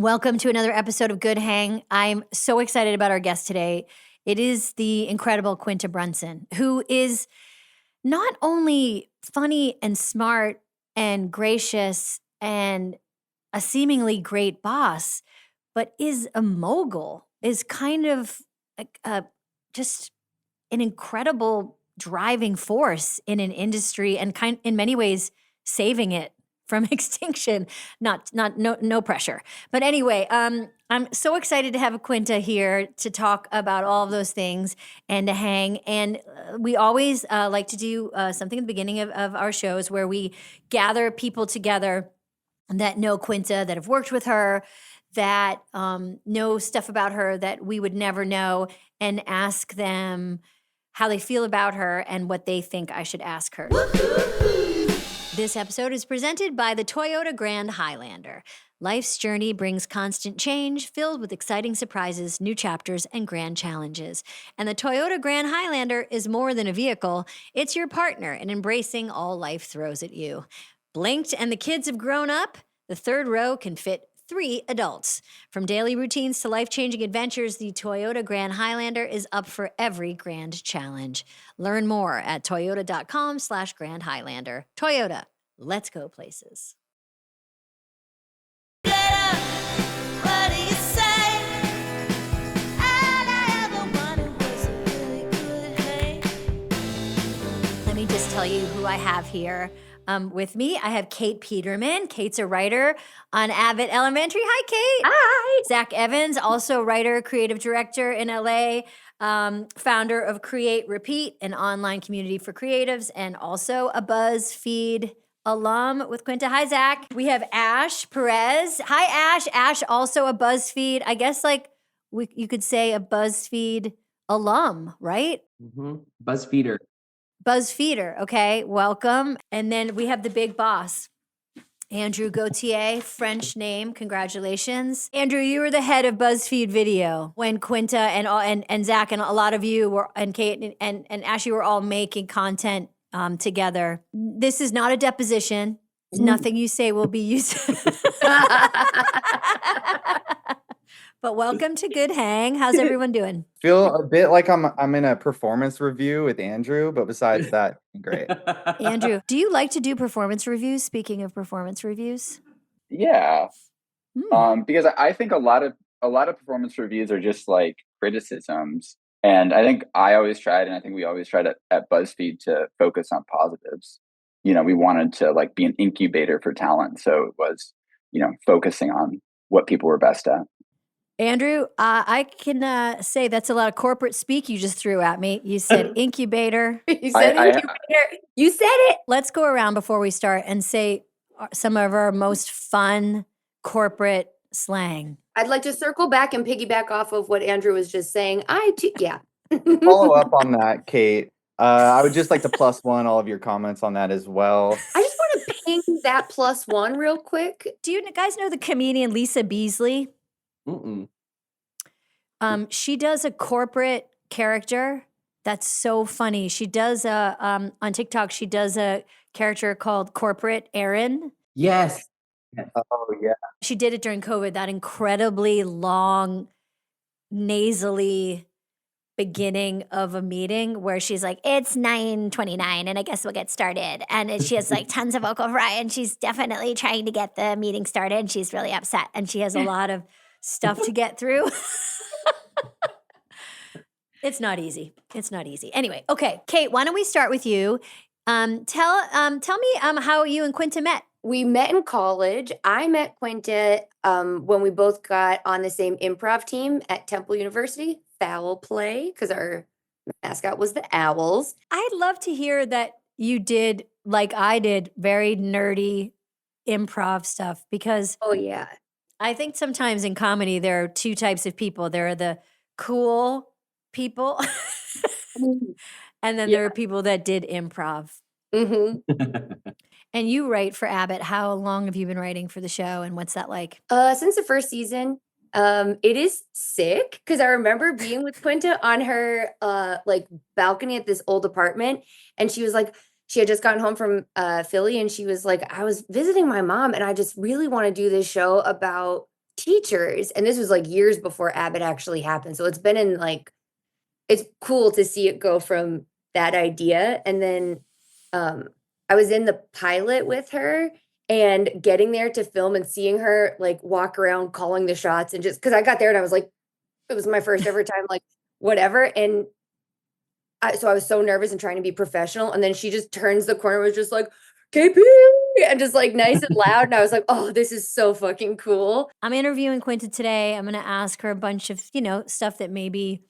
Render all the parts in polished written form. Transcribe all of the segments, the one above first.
Welcome to another episode of Good Hang. I'm so excited about our guest today. It is the incredible Quinta Brunson, who is not only funny and smart and gracious and a seemingly great boss, but is a mogul, is kind of just an incredible driving force in an industry and in many ways saving it from extinction. No pressure. But anyway, I'm so excited to have Quinta here to talk about all of those things and to hang. And we always like to do something at the beginning of our shows where we gather people together that know Quinta, that have worked with her, that know stuff about her that we would never know, and ask them how they feel about her and what they think I should ask her. This episode is presented by the Toyota Grand Highlander. Life's journey brings constant change, filled with exciting surprises, new chapters, and grand challenges. And the Toyota Grand Highlander is more than a vehicle. It's your partner in embracing all life throws at you. Blinked and the kids have grown up, the third row can fit 3 adults. From daily routines to life-changing adventures, the Toyota Grand Highlander is up for every grand challenge. Learn more at toyota.com/Grand Highlander. Toyota, let's go places. Get up, what do you say? All I ever wanted was a really good hang. Let me just tell you who I have here. With me, I have Kate Peterman. Kate's a writer on Abbott Elementary. Hi, Kate. Hi. Zack Evans, also writer, creative director in LA, founder of Create Repeat, an online community for creatives, and also a BuzzFeed alum with Quinta. Hi, Zack. We have Ash Perez. Hi, Ash. Ash, also a BuzzFeed, I guess you could say a BuzzFeed alum, right? Mm-hmm. BuzzFeeder. BuzzFeeder, okay, welcome. And then we have the big boss, Andrew Gauthier, French name, congratulations. Andrew, you were the head of BuzzFeed Video when Quinta and Zack and a lot of you were, and Kate and Ashley were all making content together. This is not a deposition. Nothing you say will be used. But welcome to Good Hang. How's everyone doing? Feel a bit like I'm in a performance review with Andrew, but besides that, great. Andrew, do you like to do performance reviews? Speaking of performance reviews. Yeah. Because I think a lot of performance reviews are just like criticisms. And I think I always tried, and I think we always tried at BuzzFeed to focus on positives. You know, we wanted to like be an incubator for talent. So it was, focusing on what people were best at. Andrew, I can say that's a lot of corporate speak you just threw at me. You said incubator. You said incubator. You said it. Let's go around before we start and say some of our most fun corporate slang. I'd like to circle back and piggyback off of what Andrew was just saying. Yeah. Follow up on that, Kate. I would just like to +1 all of your comments on that as well. I just want to ping that +1 real quick. Do you guys know the comedian Lisa Beasley? Mm-mm. She does a corporate character that's so funny. She does on TikTok, she does a character called Corporate Erin. Yes. Oh, yeah. She did it during COVID, that incredibly long, nasally beginning of a meeting where she's like, it's 9:29 and I guess we'll get started. And she has like tons of vocal fry and she's definitely trying to get the meeting started and she's really upset and she has a lot of stuff to get through. It's not easy. Anyway, okay, Kate, why don't we start with you? Tell me how you and Quinta met. We met in college. I met Quinta when we both got on the same improv team at Temple University, Foul Play, because our mascot was the Owls. I'd love to hear that you did, like I did, very nerdy improv stuff because oh yeah, I think sometimes in comedy there are 2 types of people. There are the cool people and then there are people that did improv. Mm-hmm. And you write for Abbott. How long have you been writing for the show and what's that like? Since the first season. It is sick because I remember being with Quinta on her like balcony at this old apartment and she was like, she had just gotten home from Philly and she was like, I was visiting my mom and I just really want to do this show about teachers, and this was like years before Abbott actually happened. So it's been in like, it's cool to see it go from that idea. And then I was in the pilot with her and getting there to film and seeing her like walk around calling the shots and just because I got there and I was like, it was my first ever time, like whatever. And so I was so nervous and trying to be professional. And then she just turns the corner, was just like, KP, and just like nice and loud. And I was like, oh, this is so fucking cool. I'm interviewing Quinta today. I'm going to ask her a bunch of, stuff that maybe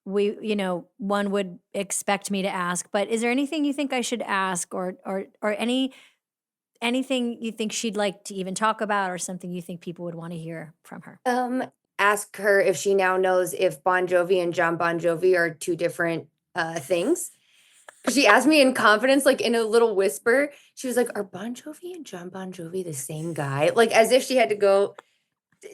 one would expect me to ask. But is there anything you think I should ask or anything you think she'd like to even talk about or something you think people would want to hear from her? Ask her if she now knows if Bon Jovi and John Bon Jovi are two different things. She asked me in confidence, like in a little whisper. She was like, are Bon Jovi and John Bon Jovi the same guy? Like as if she had to go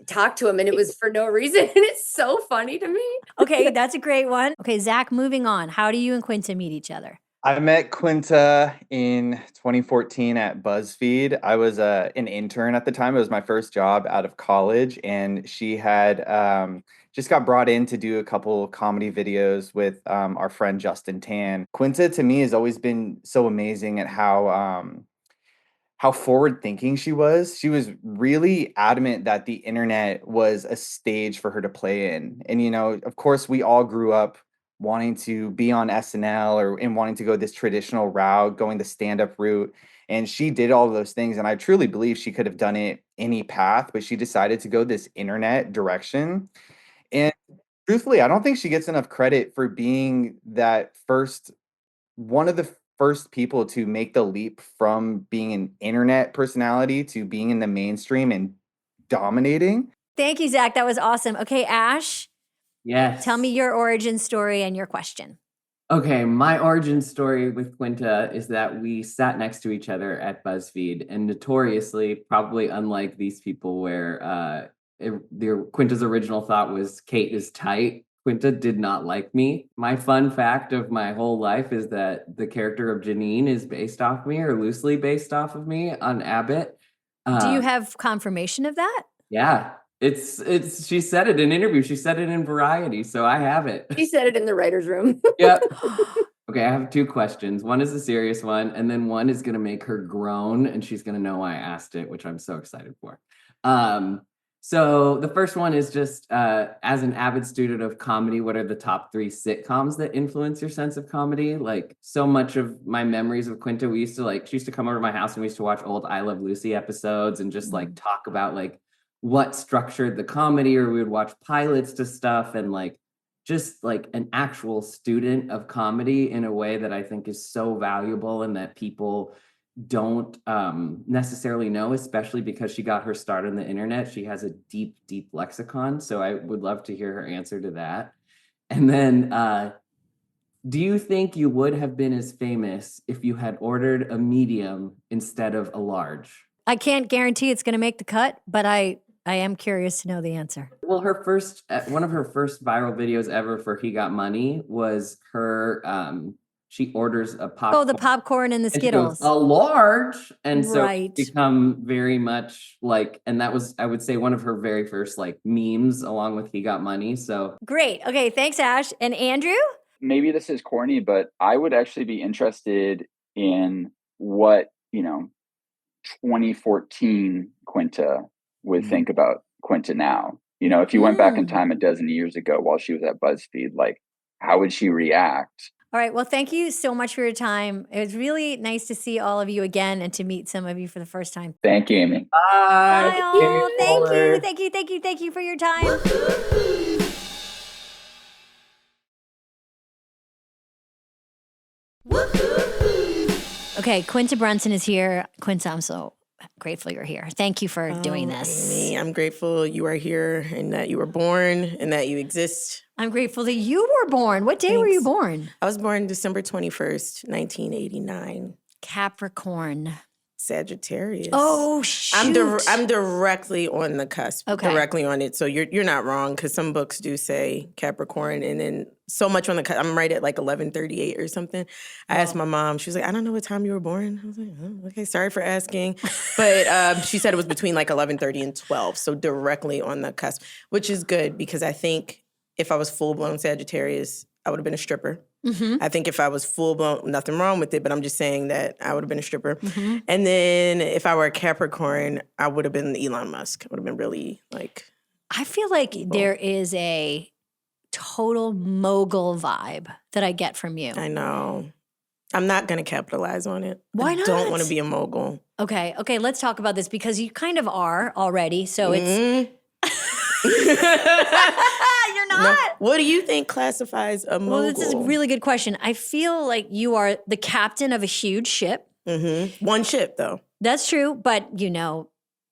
talk to him and it was for no reason. And it's so funny to me. Okay, that's a great one. Okay, Zack, moving on. How do you and Quinta meet each other? I met Quinta in 2014 at BuzzFeed. I was an intern at the time. It was my first job out of college, and she had just got brought in to do a couple comedy videos with our friend Justin Tan. Quinta, to me, has always been so amazing at how forward-thinking she was. She was really adamant that the internet was a stage for her to play in. And, of course, we all grew up wanting to be on SNL and wanting to go this traditional route, going the stand-up route. And she did all of those things. And I truly believe she could have done it any path, but she decided to go this internet direction. And truthfully, I don't think she gets enough credit for being one of the first people to make the leap from being an internet personality to being in the mainstream and dominating. Thank you, Zack. That was awesome. Okay, Ash. Yes. Tell me your origin story and your question. Okay, my origin story with Quinta is that we sat next to each other at BuzzFeed, and notoriously, probably unlike these people where Quinta's original thought was Kate is tight, Quinta did not like me. My fun fact of my whole life is that the character of Janine is based off me or loosely based off of me on Abbott. Do you have confirmation of that? Yeah. It's she said it in an interview. She said it in Variety, so I have it. She said it in the writer's room. Yep. Okay, I have two questions. One is a serious one, and then one is going to make her groan, and she's going to know why I asked it, which I'm so excited for. So the first one is just, as an avid student of comedy, what are the top 3 sitcoms that influence your sense of comedy? Like so much of my memories of Quinta, she used to come over to my house and we used to watch old I Love Lucy episodes and just like talk about like what structured the comedy, or we would watch pilots to stuff and like just like an actual student of comedy in a way that I think is so valuable and that people don't necessarily know, especially because she got her start on the internet. She has a deep, deep lexicon. So I would love to hear her answer to that. And then do you think you would have been as famous if you had ordered a medium instead of a large? I can't guarantee it's going to make the cut, but I am curious to know the answer. Well, one of her first viral videos ever for He Got Money was her, she orders a popcorn. Oh, the popcorn and the Skittles. Goes, a large. And so Right. it's become very much like, and that was, I would say, one of her very first like memes along with He Got Money. So Great. Okay, thanks, Ash. And Andrew? Maybe this is corny, but I would actually be interested in what, 2014 Quinta would think about Quinta now. If you went back in time a dozen years ago while she was at BuzzFeed, like, how would she react? All right. Well, thank you so much for your time. It was really nice to see all of you again and to meet some of you for the first time. Thank you, Amy. bye. Bye all. Thank you for your time. Okay, Quinta Brunson is here. Quinta, I'm so grateful you're here. Thank you for doing this. Amy, I'm grateful you are here and that you were born and that you exist. I'm grateful that you were born. What day were you born? I was born December 21st, 1989. Capricorn. Sagittarius. Oh, shoot. I'm directly on the cusp. Okay. Directly on it. So you're not wrong, because some books do say Capricorn, and then so much on the cusp. I'm right at like 11:38 or something. I asked my mom. She was like, I don't know what time you were born. I was like, oh, okay, sorry for asking. But she said it was between like 11:30 and 12. So directly on the cusp, which is good, because I think if I was full-blown Sagittarius, I would have been a stripper. Mm-hmm. I think if I was full-blown, nothing wrong with it, but I'm just saying that I would have been a stripper. Mm-hmm. And then if I were a Capricorn, I would have been Elon Musk. I would have been really like... I feel like there is a total mogul vibe that I get from you. I know. I'm not going to capitalize on it. Why not? I don't want to be a mogul. Okay, let's talk about this, because you kind of are already, so it's... You're not? No. What do you think classifies a mogul? Well, this is a really good question. I feel like you are the captain of a huge ship. Mm-hmm. One ship, though. That's true, but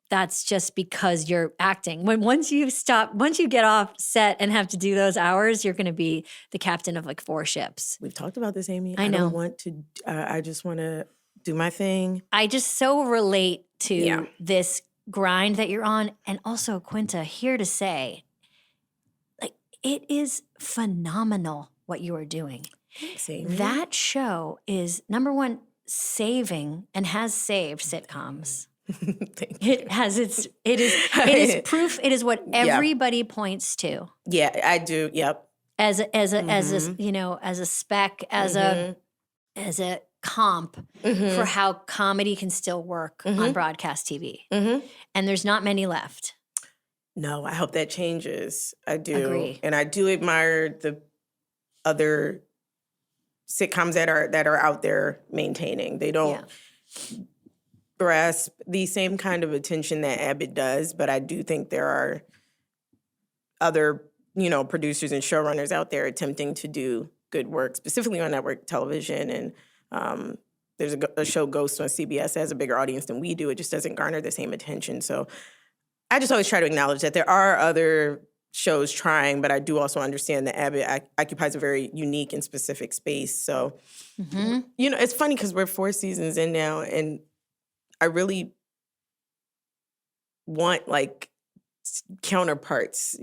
that's just because you're acting. Once you get off set and have to do those hours, you're going to be the captain of like 4 ships. We've talked about this, Amy. I know. don't want to. I just want to do my thing. I just so relate to this grind that you're on, and also Quinta, here to say, like, it is phenomenal what you are doing. Thanks, Amy. That show is, number one, saving and has saved sitcoms. It is proof. It is what everybody points to. Yeah, I do. Yep. As a spec, as a comp for how comedy can still work on broadcast TV. Mm-hmm. And there's not many left. No, I hope that changes. I do. Agree. And I do admire the other sitcoms that are out there maintaining. They don't grasp the same kind of attention that Abbott does, but I do think there are other, producers and showrunners out there attempting to do good work, specifically on network television. And there's a show, Ghost, on CBS, that has a bigger audience than we do. It just doesn't garner the same attention. So I just always try to acknowledge that there are other shows trying, but I do also understand that Abbott occupies a very unique and specific space. So, it's funny because we're 4 seasons in now, and I really want like counterparts.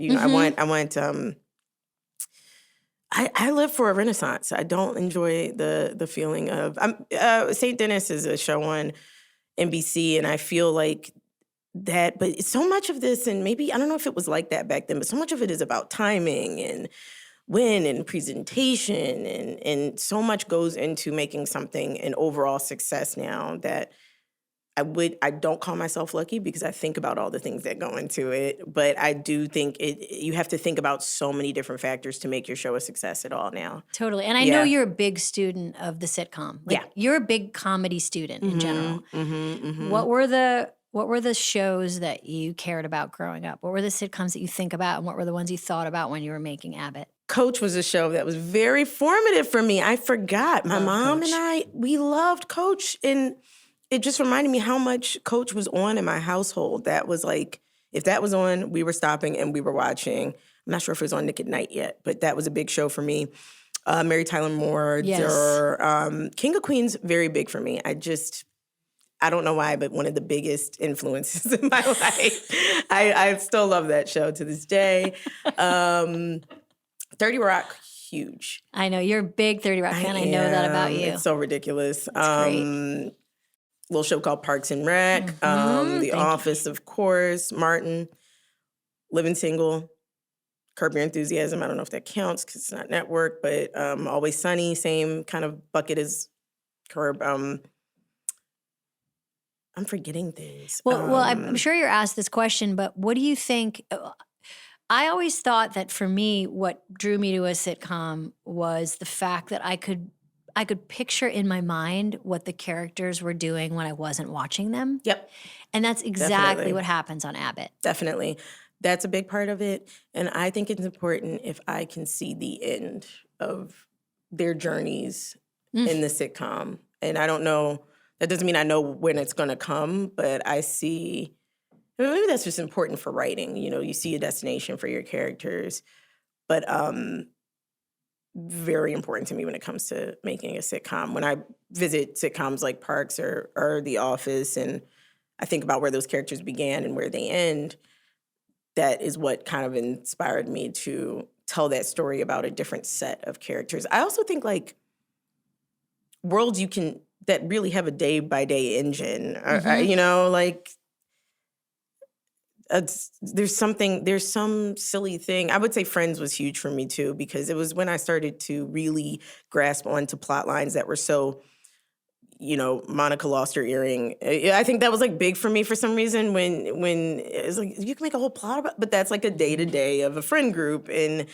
I live for a renaissance. I don't enjoy the feeling of St. Dennis is a show on NBC, and I feel like that. But so much of this, and maybe I don't know if it was like that back then, but so much of it is about timing and win and presentation, and so much goes into making something an overall success now that I don't call myself lucky, because I think about all the things that go into it, but I do think you have to think about so many different factors to make your show a success at all now. Totally. And I know you're a big student of the sitcom. You're a big comedy student in general. What were the shows that you cared about growing up? What were the sitcoms that you think about, and what were the ones you thought about when you were making Abbott? Coach was a show that was very formative for me. I forgot. My mom and we loved Coach, and it just reminded me how much Coach was on in my household. That was like, if that was on, we were stopping and we were watching. I'm not sure if it was on Nick at Night yet, but that was a big show for me. Mary Tyler Moore, King of Queens, very big for me. I don't know why, but one of the biggest influences in my life. I still love that show to this day. 30 Rock, huge. I know, you're a big 30 Rock fan. I know that about you. It's so ridiculous. It's great. Little show called Parks and Rec, The Office, of course, Martin, Living Single, Curb Your Enthusiasm. I don't know if that counts because it's not network, but Always Sunny, same kind of bucket as Curb. I'm forgetting things. Well, I'm sure you're asked this question, but what do you think? I always thought that for me, what drew me to a sitcom was the fact that I could picture in my mind what the characters were doing when I wasn't watching them. Yep. And that's exactly what happens on Abbott. Definitely. That's a big part of it. And I think it's important if I can see the end of their journeys in the sitcom. And I don't know, that doesn't mean I know when it's going to come, but I see, maybe that's just important for writing. You see a destination for your characters. But very important to me when it comes to making a sitcom. When I visit sitcoms like Parks or The Office, and I think about where those characters began and where they end, that is what kind of inspired me to tell that story about a different set of characters. I also think like worlds that really have a day-by-day engine, you know, like there's some silly thing. I would say Friends was huge for me too, because it was when I started to really grasp onto plot lines that were so, you know, Monica lost her earring. I think that was like big for me for some reason when it's like, you can make a whole plot about, but that's like a day-to-day of a friend group. And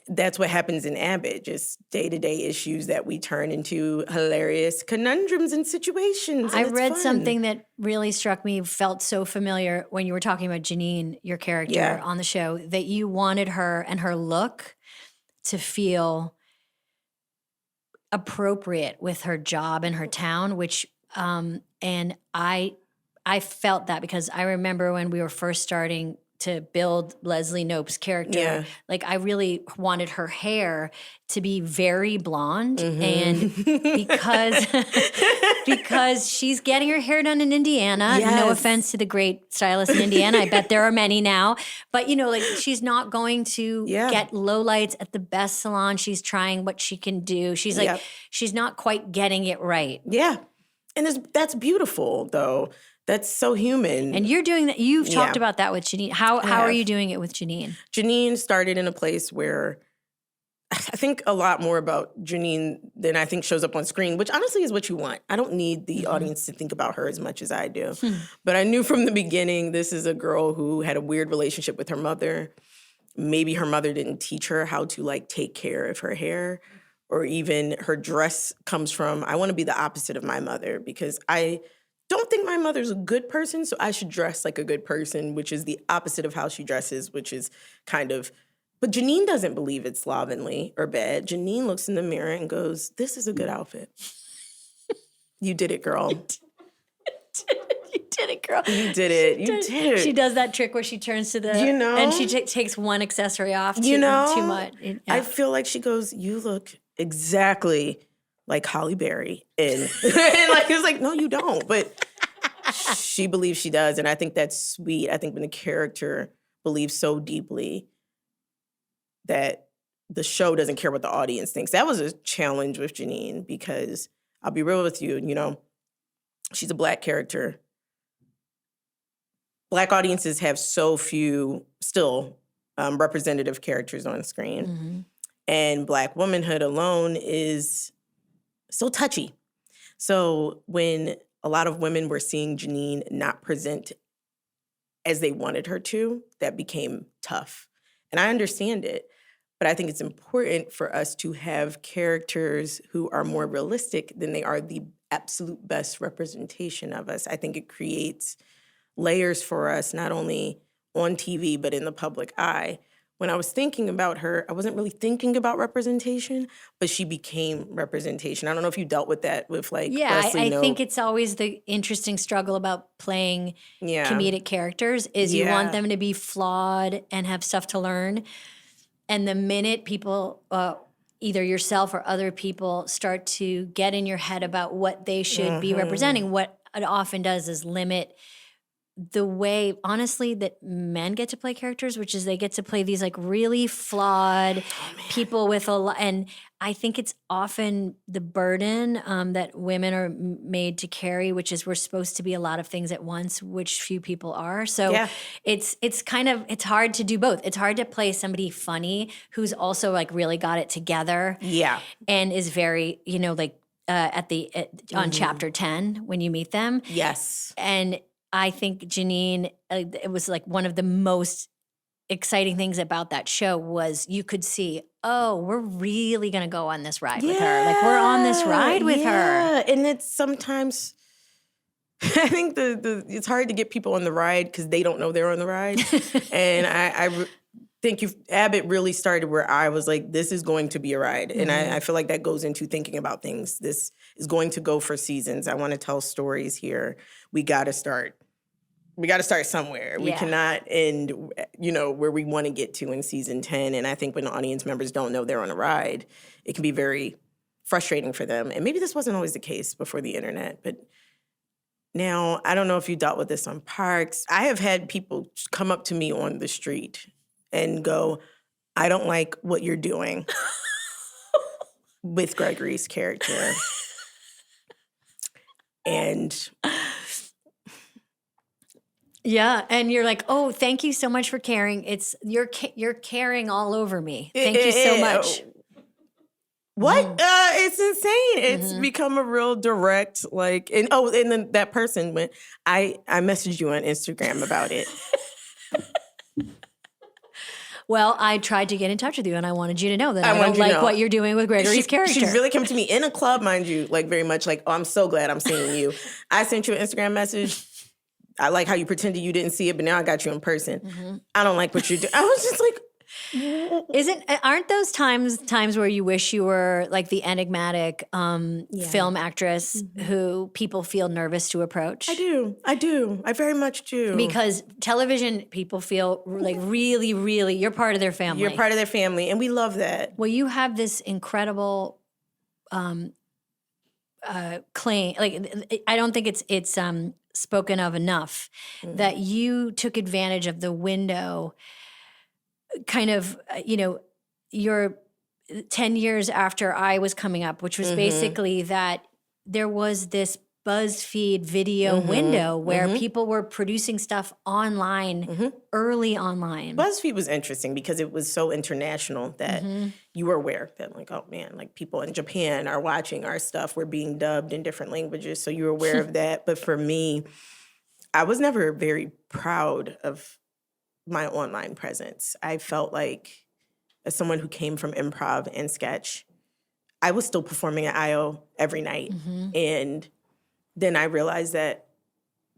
that's what happens in Abbott, just day-to-day issues that we turn into hilarious conundrums and situations. And I read fun. something that really struck me, felt so familiar when you were talking about Janine, your character on the show, that you wanted her and her look to feel appropriate with her job and her town, which and I felt that because I remember when we were first starting to build Leslie Knope's character, like I really wanted her hair to be very blonde, and because she's getting her hair done in Indiana. No offense to the great stylist in Indiana, I bet there are many now, but you know, like she's not going to get lowlights at the best salon. She's trying what she can do. She's like she's not quite getting it right. Yeah, and that's beautiful though. That's so human. And you're doing that. You've talked about that with Janine. How are you doing it with Janine? Janine started in a place where I think a lot more about Janine than I think shows up on screen, which honestly is what you want. I don't need the audience to think about her as much as I do. But I knew from the beginning, this is a girl who had a weird relationship with her mother. Maybe her mother didn't teach her how to like take care of her hair, or even her dress comes from, I want to be the opposite of my mother because I don't think my mother's a good person, so I should dress like a good person, which is the opposite of how she dresses, which is kind of, but Janine doesn't believe it's slovenly or bad. Janine looks in the mirror and goes, this is a good outfit. You did it, girl. You did it, girl. You did it. You did it. She does that trick where she turns to the, and she takes one accessory off too much. Yeah. I feel like she goes, you look exactly like Holly Berry. And like, it was like, no, you don't. But she believes she does. And I think that's sweet. I think when the character believes so deeply that the show doesn't care what the audience thinks. That was a challenge with Janine because I'll be real with you, you know, she's a Black character. Black audiences have so few still representative characters on screen. And Black womanhood alone is still touchy. So when a lot of women were seeing Janine not present as they wanted her to, that became tough. And I understand it, but I think it's important for us to have characters who are more realistic than they are the absolute best representation of us. I think it creates layers for us, not only on TV, but in the public eye. When I was thinking about her, I wasn't really thinking about representation, but she became representation. I don't know if you dealt with that with like Leslie Knope. I think it's always the interesting struggle about playing comedic characters is you want them to be flawed and have stuff to learn. And the minute people, either yourself or other people, start to get in your head about what they should be representing, what it often does is limit the way, honestly, that men get to play characters, which is they get to play these like really flawed people with a lot. And I think it's often the burden that women are made to carry, which is we're supposed to be a lot of things at once, which few people are. So it's kind of, it's hard to do both. It's hard to play somebody funny who's also like really got it together. And is very, you know, like on chapter 10 when you meet them. And I think Janine, it was like one of the most exciting things about that show was you could see, oh, we're really going to go on this ride with her. Like we're on this ride with her. And it's sometimes, I think it's hard to get people on the ride because they don't know they're on the ride. And I think Abbott really started where I was like, this is going to be a ride. And I feel like that goes into thinking about things. This is going to go for seasons. I want to tell stories here. We got to start We got to start somewhere. We Yeah. cannot end, where we want to get to in season 10. And I think when audience members don't know they're on a ride, it can be very frustrating for them. And maybe this wasn't always the case before the internet, but now, I don't know if you dealt with this on Parks. I have had people come up to me on the street and go, I don't like what you're doing with Gregory's character. And Yeah, and you're like, oh, thank you so much for caring. You're caring all over me. Thank you so much. What? It's insane. It's become a real direct, and then that person went, I messaged you on Instagram about it. Well, I tried to get in touch with you, and I wanted you to know that I wanted don't you to like know. what you're doing with Gregory's character. She really came to me in a club, mind you, very much oh, I'm so glad I'm seeing you. I sent you an Instagram message. I like how you pretended you didn't see it, but now I got you in person. I don't like what you're doing. I was just like, Aren't those times where you wish you were like the enigmatic film actress who people feel nervous to approach? I do. I very much do. Because television people feel like really, really, you're part of their family. You're part of their family, and we love that. Well, you have this incredible claim. Like, I don't think it's spoken of enough that you took advantage of the window. Kind of, you're 10 years after I was coming up, which was basically that there was this BuzzFeed video window where people were producing stuff online, early online. BuzzFeed was interesting because it was so international that you were aware that oh man, people in Japan are watching our stuff. We're being dubbed in different languages. So you were aware of that. But for me, I was never very proud of my online presence. I felt like, as someone who came from improv and sketch, I was still performing at IO every night. And then I realized that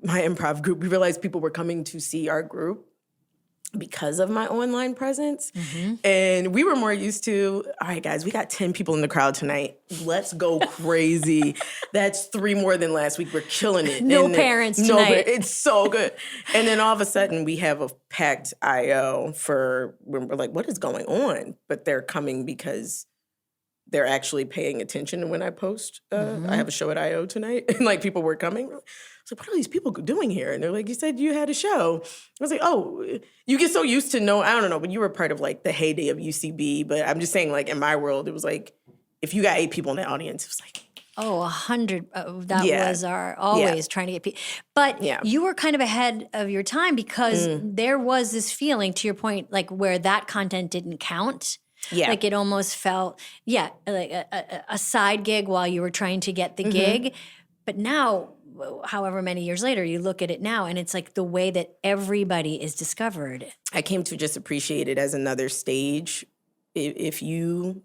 my improv group, we realized people were coming to see our group because of my online presence. And we were more used to, all right, guys, we got 10 people in the crowd tonight. Let's go crazy. That's 3 more than last week. We're killing it. No parents tonight. It's so good. And then all of a sudden we have a packed IO when we're like, what is going on? But they're coming because they're actually paying attention when I post. I have a show at IO tonight. And people were coming. I was like, what are these people doing here? And they're like, you said you had a show. I was like, oh, you get so used to I don't know, but you were part of the heyday of UCB. But I'm just saying, in my world, it was if you got 8 people in the audience, it was 100. That was our always trying to get people. But you were kind of ahead of your time because there was this feeling, to your point, where that content didn't count. Yeah. It almost felt, like a side gig while you were trying to get the gig. But now, however many years later, you look at it now and it's the way that everybody is discovered. I came to just appreciate it as another stage. If you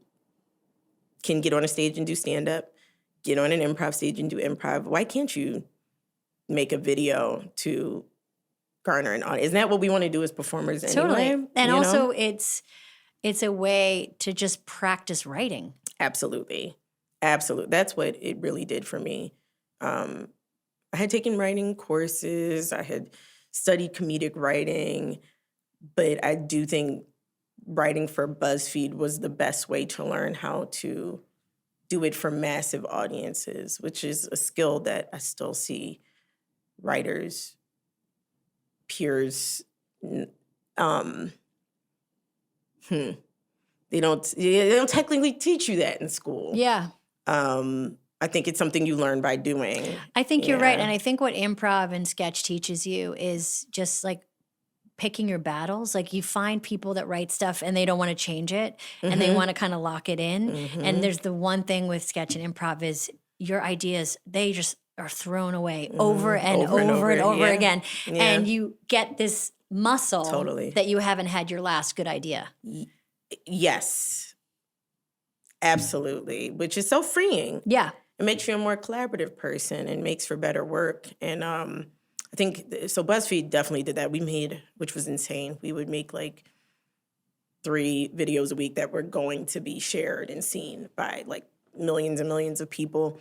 can get on a stage and do stand-up, get on an improv stage and do improv, why can't you make a video to garner an audience? Isn't that what we want to do as performers anyway? Totally. And also it's a way to just practice writing. Absolutely. That's what it really did for me. I had taken writing courses. I had studied comedic writing. But I do think writing for BuzzFeed was the best way to learn how to do it for massive audiences, which is a skill that I still see writers, peers, they don't technically teach you that in school. Yeah. I think it's something you learn by doing. I think you're right. And I think what improv and sketch teaches you is just picking your battles. You find people that write stuff and they don't want to change it and they want to kind of lock it in. And there's the one thing with sketch and improv is your ideas, they just are thrown away over and over again. Yeah. And you get this muscle that you haven't had your last good idea. Yes. Absolutely. Which is so freeing. Yeah. It makes you a more collaborative person and makes for better work. And I think, so BuzzFeed definitely did that. We made, which was insane, we would make 3 videos a week that were going to be shared and seen by millions and millions of people.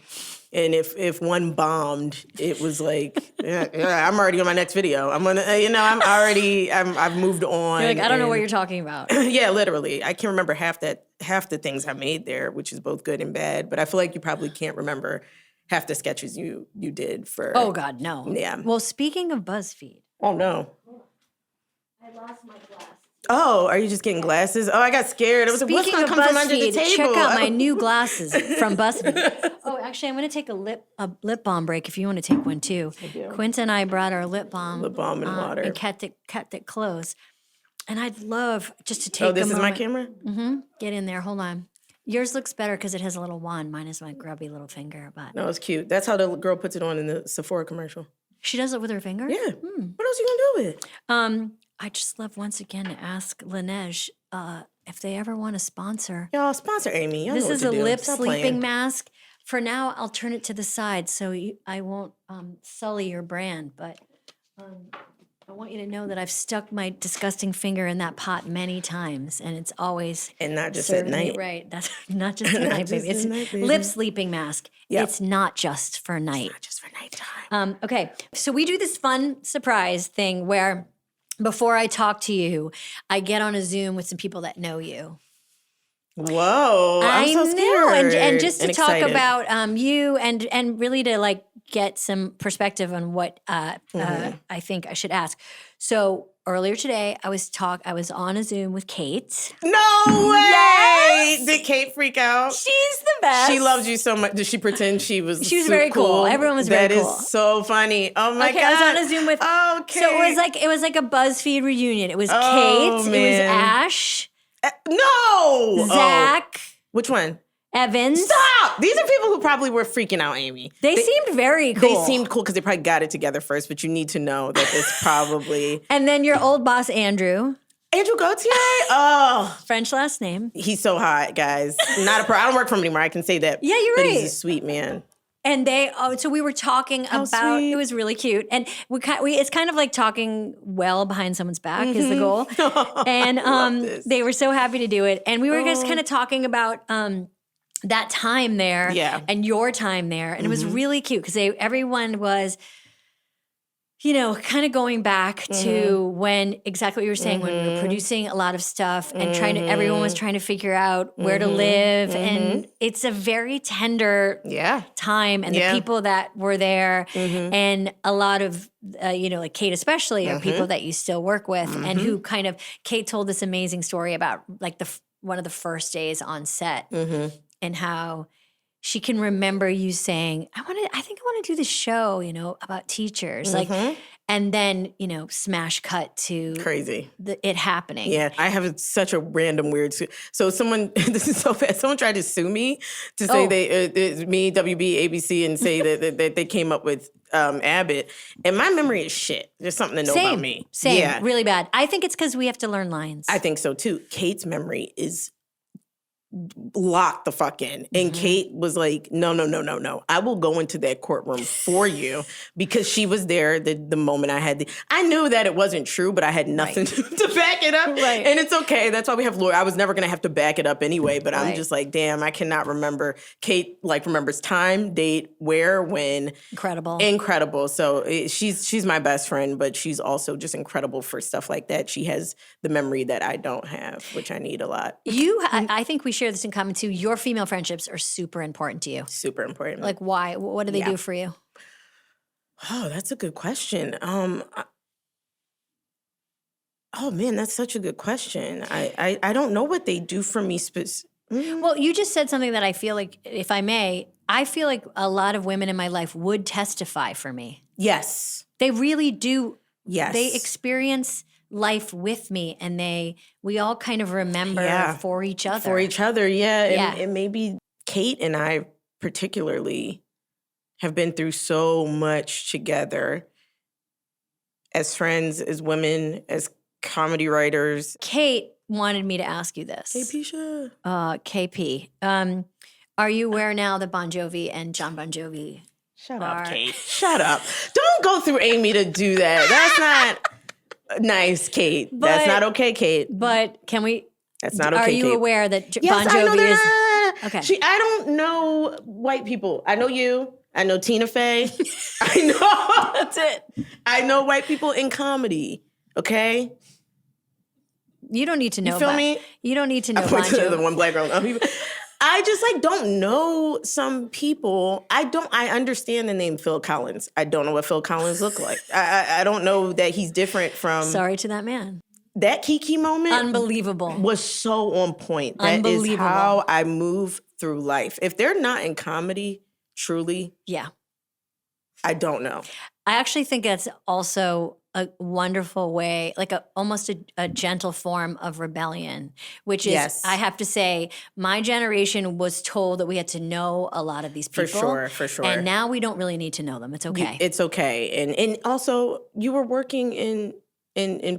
And if one bombed, it was like, I'm already on my next video. I'm gonna, I've moved on. You're like, I don't know what you're talking about. Yeah, literally. I can't remember half the things I made there, which is both good and bad. But I feel like you probably can't remember half the sketches you did for. Oh God, no. Yeah. Well, speaking of BuzzFeed. Oh no. I lost my glasses. Oh, are you just getting glasses? Oh, I got scared. It was like, what's Speaking gonna of come from under the BuzzFeed, table? check out my new glasses from BuzzFeed. Oh, actually, I'm going to take a lip balm break if you want to take one too. Quinta and I brought our lip balm. Lip balm and water. And kept it close. And I'd love just to take Oh, this a is moment. my camera? Mm-hmm. Get in there. Hold on. Yours looks better because it has a little wand. Mine is my grubby little finger. But No, it's cute. That's how the girl puts it on in the Sephora commercial. she does it with her finger? Yeah. What else you gonna do with it? I just love once again to ask Laneige if they ever want to sponsor. Y'all sponsor Amy. Y'all This know what is to a do. lip Stop sleeping playing. mask. For now, I'll turn it to the side so I won't sully your brand. But I want you to know that I've stuck my disgusting finger in that pot many times, and it's always And not just at served me night. right. That's not just at Not night, just baby. It's at night, baby. lip sleeping mask. Yep. It's not just for night. Not just for nighttime. Okay, so we do this fun surprise thing where before I talk to you, I get on a Zoom with some people that know you. Whoa. I'm so know, scared. and just to talk excited. about you and really to like get some perspective on what Mm-hmm. I think I should ask. So earlier today, I was on a Zoom with Kate. No way! Yes! Did Kate freak out? She's the best. She loved you so much. Did she pretend she was She was super very cool. Everyone was very cool. That is so funny. Oh my Okay, God. I was on a Zoom with. Okay. So it was like a BuzzFeed reunion. It was Oh, Kate. It was man. Ash. No! Oh. Zach. Which one? Evans. Stop! These are people who probably were freaking out, Amy. They seemed very cool. They seemed cool because they probably got it together first, but you need to know that this probably... And then your old boss, Andrew. Andrew Gauthier? Oh, French last name. he's so hot, guys. I don't work for him anymore, I can say that. Yeah, you're but right. he's a sweet man. And so we were talking about, sweet. it was really cute. And it's kind of like talking well behind someone's back is the goal. And this. they were so happy to do it. And we were just kind of talking about that time there and your time there. And it was really cute because everyone was, kind of going back to when exactly what you were saying, when we were producing a lot of stuff and everyone was trying to figure out where to live. And it's a very tender time. And the people that were there and a lot of, like Kate especially are people that you still work with and who Kate told this amazing story about like one of the first days on set and how she can remember you saying, I think I want to do this show, about teachers. Like, and then, smash cut to Crazy. it happening. Yeah, I have such a random weird. So someone, this is so bad. Someone tried to sue me to say me, WB, ABC, and say that they came up with Abbott. And my memory is shit. There's something to know about me. Same, Yeah, really bad. I think it's because we have to learn lines. I think so too. Kate's memory is locked the fuck in. And Kate was like, no. I will go into that courtroom for you because she was there the moment I had I knew that it wasn't true, but I had nothing to back it up. Right. And it's okay. That's why we have lawyers. I was never going to have to back it up anyway, but I'm just like, damn, I cannot remember. Kate remembers time, date, where, when. Incredible. So she's my best friend, but she's also just incredible for stuff like that. She has the memory that I don't have, which I need a lot. I think we share this in common too. Your female friendships are super important to you. Super important. Like why? What do they do for you? Oh, that's a good question. Oh man, that's such a good question. I don't know what they do for me. Well, you just said something that I feel like, if I may, I feel like a lot of women in my life would testify for me. Yes. They really do. Yes. They experience life with me and we all kind of remember for each other. For each other, yeah. And maybe Kate and I particularly have been through so much together as friends, as women, as comedy writers. Kate wanted me to ask you this. KP. KP. Are you aware now that Bon Jovi and John Bon Jovi Shut up, Kate. Shut up. Don't go through Amy to do that. That's not nice, Kate. That's not okay, Kate. But can we... That's not okay, Are you Kate. aware that Yes, Bon Jovi is... Okay. I don't know white people. I know you. I know Tina Fey. I know. That's it. I know white people in comedy. Okay? You don't need to know. You feel me? You don't need to know. I point to Bon the Jovi. one black girl. I just like don't know some people. I understand the name Phil Collins. I don't know what Phil Collins looked like. I don't know that he's different from. Sorry to that man. That Kiki moment. Unbelievable. Was so on point. That is how I move through life. If they're not in comedy, truly. Yeah. I don't know. I actually think that's also a wonderful way, like almost a gentle form of rebellion, which is, Yes. I have to say, my generation was told that we had to know a lot of these people. For sure. And now we don't really need to know them. It's okay. It's okay. And also, you were working in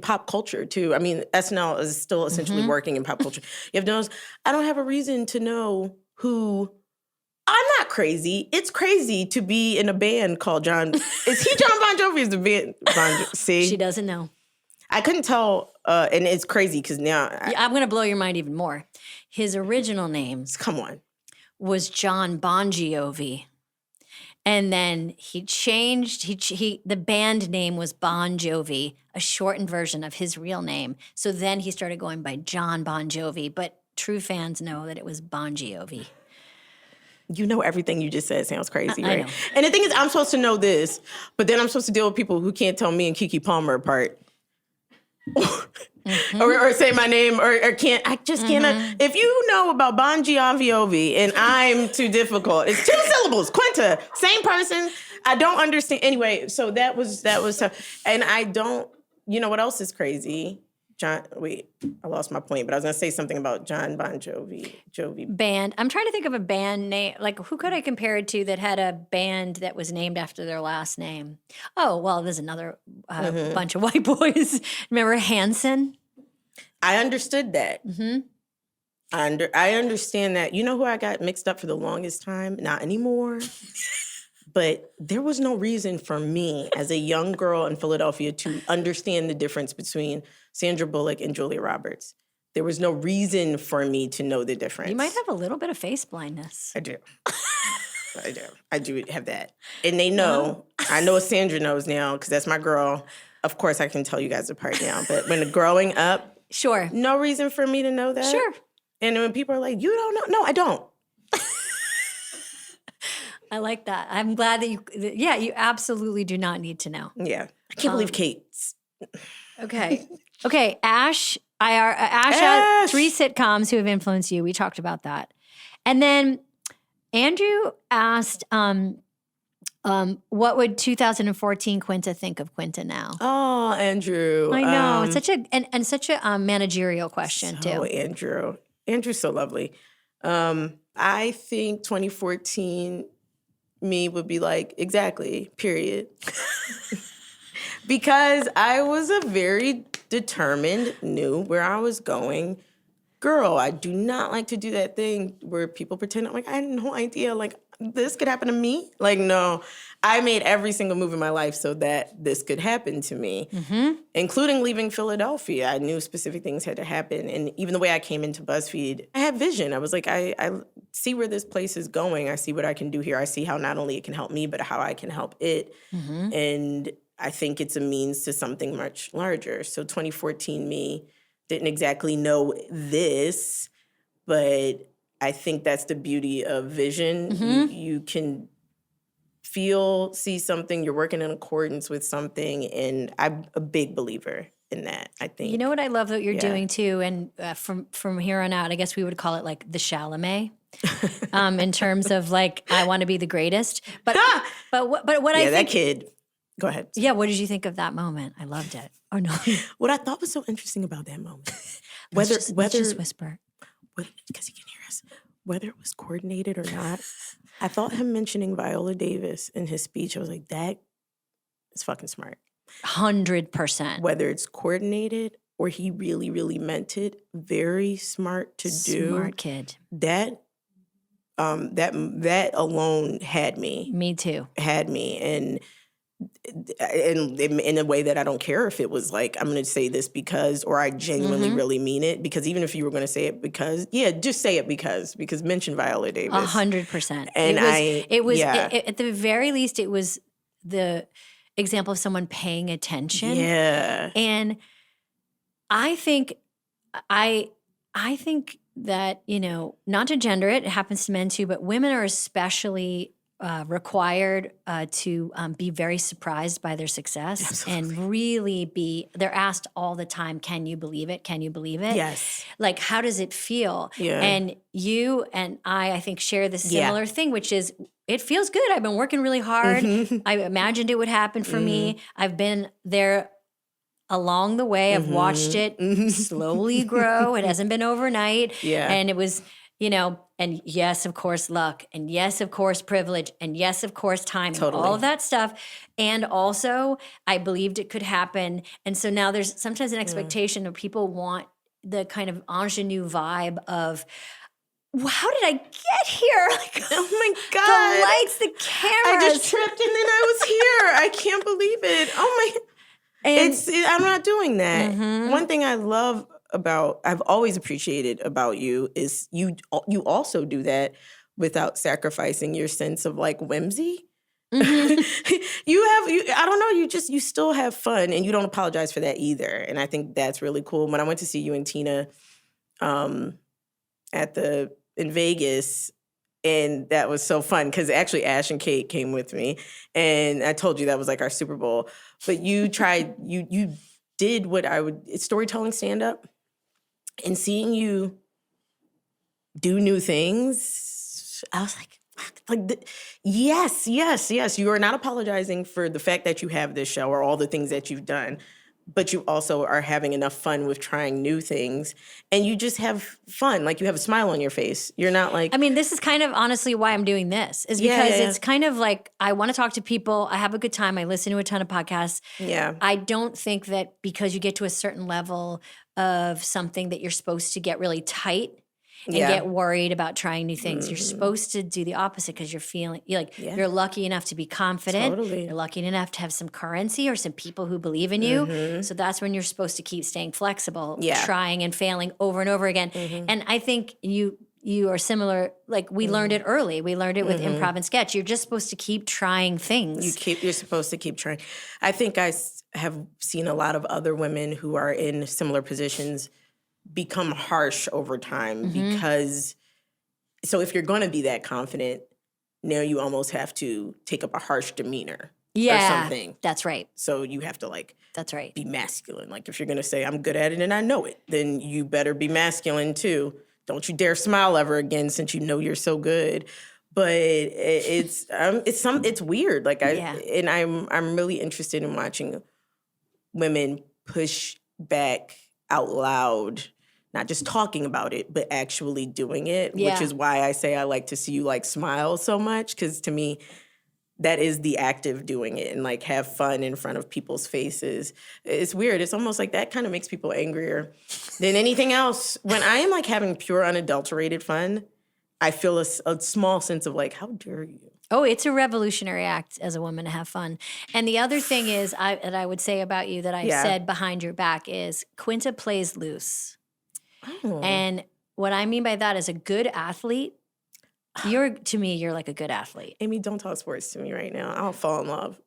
pop culture, too. I mean, SNL is still essentially working in pop culture. You have to notice, I don't have a reason to know who... I'm not crazy. It's crazy to be in a band called John. Is he John Bon Jovi? Is the band See? She doesn't know. I couldn't tell, and it's crazy because now... I'm going to blow your mind even more. His original name Come on. was John Bon Jovi. And then he changed, the band name was Bon Jovi, a shortened version of his real name. So then he started going by John Bon Jovi, but true fans know that it was Bon Jovi. You know everything you just said sounds crazy, right? I know. And the thing is, I'm supposed to know this, but then I'm supposed to deal with people who can't tell me and Keke Palmer apart. or say my name, or can't. I just cannot. If you know about Bon Jovi and I'm too difficult, it's 2 syllables. Quinta, same person. I don't understand. Anyway, so that was tough. And I don't. You know what else is crazy? I lost my point, but I was gonna say something about John Bon Jovi. Band. I'm trying to think of a band name. Like, who could I compare it to that had a band that was named after their last name? Oh, well, there's another bunch of white boys. Remember Hanson? I understood that. I understand that. You know who I got mixed up for the longest time? Not anymore. But there was no reason for me as a young girl in Philadelphia to understand the difference between Sandra Bullock and Julia Roberts. There was no reason for me to know the difference. You might have a little bit of face blindness. I do. I do have that. And they know. I know Sandra knows now because that's my girl. Of course, I can tell you guys apart now. But when growing up, Sure. no reason for me to know that. Sure. And when people are like, you don't know. No, I don't. I like that. I'm glad that you absolutely do not need to know. Yeah. I can't believe Kate's. Okay. Okay, Ash had 3 sitcoms who have influenced you. We talked about that. And then Andrew asked, what would 2014 Quinta think of Quinta now? Oh, Andrew. I know. It's such a managerial question, Oh, too. Andrew's so lovely. I think 2014 me would be like, exactly, period. Because I was a very determined, knew where I was going girl. I do not like to do that thing where people pretend I'm like, I had no idea, like, this could happen to me. Like, no, I made every single move in my life so that this could happen to me, including leaving Philadelphia. I knew specific things had to happen. And even the way I came into BuzzFeed, I had vision. I was like, I see where this place is going. I see what I can do here. I see how not only it can help me, but how I can help it. And I think it's a means to something much larger. So 2014 me didn't exactly know this, but I think that's the beauty of vision. You can see something, you're working in accordance with something, and I'm a big believer in that, I think. You know what I love that you're doing too, and from here on out, I guess we would call it like the Chalamet, in terms of like, I want to be the greatest. But what I think, that kid. Go ahead. Yeah, what did you think of that moment? I loved it. Oh no, what I thought was so interesting about that moment, let's just whisper. Because he can hear us, whether it was coordinated or not, I thought him mentioning Viola Davis in his speech, I was like, that is fucking smart. 100%. Whether it's coordinated or he really, really meant it, very smart to do. Smart kid. That alone had me. Me too. Had me. And in a way that I don't care if it was like, I'm going to say this because, or I genuinely really mean it. Because even if you were going to say it because, just say it because mention Viola Davis. 100%. And it was at the very least, it was the example of someone paying attention. Yeah. And I think that, not to gender it happens to men too, but women are especially required to be very surprised by their success. Absolutely. And really they're asked all the time, can you believe it? Can you believe it? Yes. Like, how does it feel? Yeah. And you and I think, share the similar thing, which is, it feels good. I've been working really hard. I imagined it would happen for me. I've been there along the way. I've watched it slowly grow. It hasn't been overnight. Yeah. And it was, and yes, of course, luck. And yes, of course, privilege. And yes, of course, timing. Totally. All of that stuff. And also, I believed it could happen. And so now there's sometimes an expectation of people want the kind of ingenue vibe of, how did I get here? Like, oh my God. The lights, the cameras. I just tripped and then I was here. I can't believe it. Oh my. I'm not doing that. One thing I've always appreciated about you is you also do that without sacrificing your sense of like whimsy. I don't know, you still have fun and you don't apologize for that either. And I think that's really cool. When I went to see you and Tina in Vegas, and that was so fun because actually Ash and Kate came with me, and I told you that was like our Super Bowl. But you did what it's storytelling stand-up, and seeing you do new things, I was like, yes. You are not apologizing for the fact that you have this show or all the things that you've done, but you also are having enough fun with trying new things, and you just have fun. Like, you have a smile on your face. You're not like... I mean, this is kind of honestly why I'm doing this, is because it's kind of like, I want to talk to people. I have a good time. I listen to a ton of podcasts. Yeah. I don't think that because you get to a certain level of something that you're supposed to get really tight and get worried about trying new things. You're supposed to do the opposite because you're lucky enough to be confident. Totally. You're lucky enough to have some currency or some people who believe in you. So that's when you're supposed to keep staying flexible, trying and failing over and over again. And I think you are similar. Like, we learned it early. We learned it with improv and sketch. You're just supposed to keep trying things. You're supposed to keep trying. I think I have seen a lot of other women who are in similar positions become harsh over time because, so if you're going to be that confident, now you almost have to take up a harsh demeanor or something. That's right. So you have to that's right. be masculine. Like, if you're going to say, I'm good at it and I know it, then you better be masculine too. Don't you dare smile ever again since you know you're so good. But it's weird. Like, I'm really interested in watching women push back out loud, not just talking about it, but actually doing it, which is why I say I like to see you smile so much, because to me, that is the act of doing it, and have fun in front of people's faces. It's weird. It's almost like that kind of makes people angrier than anything else. When I am having pure, unadulterated fun, I feel a small sense of how dare you? Oh, it's a revolutionary act as a woman to have fun. And the other thing is, that I would say about you that I said behind your back is, Quinta plays loose. Oh. And what I mean by that is, a good athlete, to me, you're like a good athlete. Amy, don't talk sports to me right now. I'll fall in love.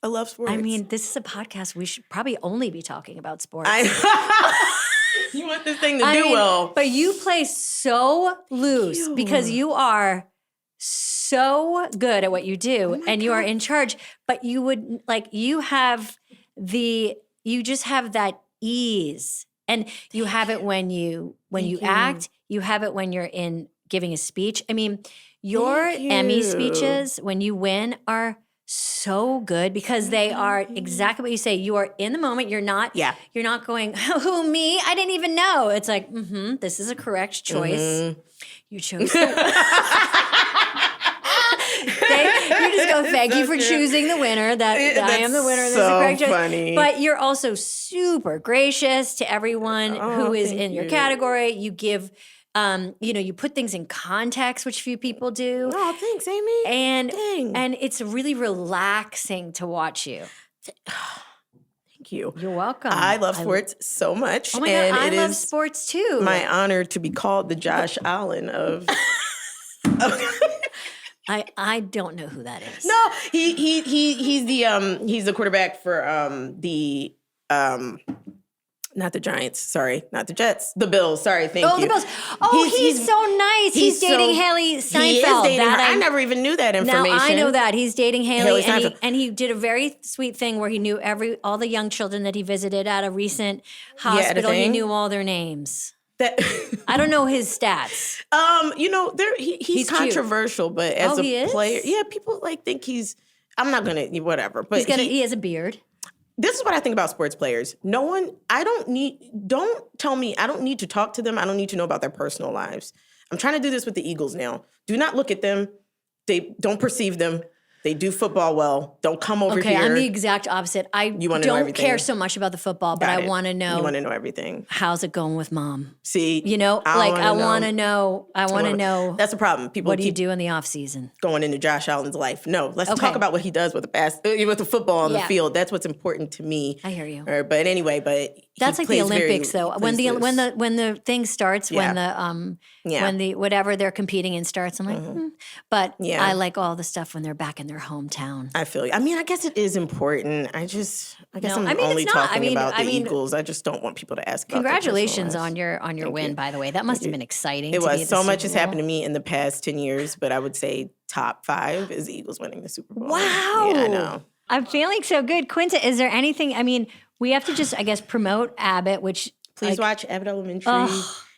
I love sports. I mean, this is a podcast. We should probably only be talking about sports. You want this thing to do well. But you play so loose because you are so good at what you do, and you are in charge, but you would you just have that ease, and you have it when you act, you have it when you're in giving a speech. I mean, your Emmy speeches when you win are so good because they are exactly what you say. You are in the moment. You're not going, who, me? I didn't even know. It's like, this is a correct choice. You chose you just go, thank you for choosing the winner. That I am the winner. That's the correct choice. Funny. But you're also super gracious to everyone who is in your category. You give You put things in context, which few people do. Oh, thanks, Amy. And it's really relaxing to watch you. Thank you. You're welcome. I love sports so much. Oh my God, I love sports too. My honor to be called the Josh Allen of. I don't know who that is. No, he's the quarterback for not the Giants, sorry, not the Jets, the Bills. Sorry, thank you. Oh, the Bills. Oh, he's so nice. He's dating Haley Steinfeld. He is dating her. I never even knew that information. Now I know that he's dating Haley, and he did a very sweet thing where he knew all the young children that he visited at a recent hospital. He knew all their names. I don't know his stats. He's controversial, cute. But as he a is? player, yeah, people think he's. I'm not gonna whatever, but he has a beard. This is what I think about sports players. Don't tell me, I don't need to talk to them. I don't need to know about their personal lives. I'm trying to do this with the Eagles now. Do not look at them. They don't perceive them. They do football well. Don't come over here. Okay, I'm the exact opposite. I don't care so much about the football, but I want to know. You want to know everything. How's it going with mom? See, I want to know. That's the problem. People, what do you do in the off season? Going into Josh Allen's life. No, let's talk about what he does with the football on the field. That's what's important to me. I hear you. But anyway, that's like the Olympics, though. When the thing starts, when the whatever they're competing in starts, I'm like, but I like all the stuff when they're back in their hometown. I feel you. I mean, I guess it is important. I'm only talking about the Eagles. I just don't want people to ask. Congratulations on your win, by the way. That must have been exciting. It was. So much has happened to me in the past 10 years, but I would say top 5 is the Eagles winning the Super Bowl. Wow. Yeah, I know. I'm feeling so good. Quinta, is there anything? I mean, we have to just, I guess, promote Abbott, which please watch Abbott Elementary.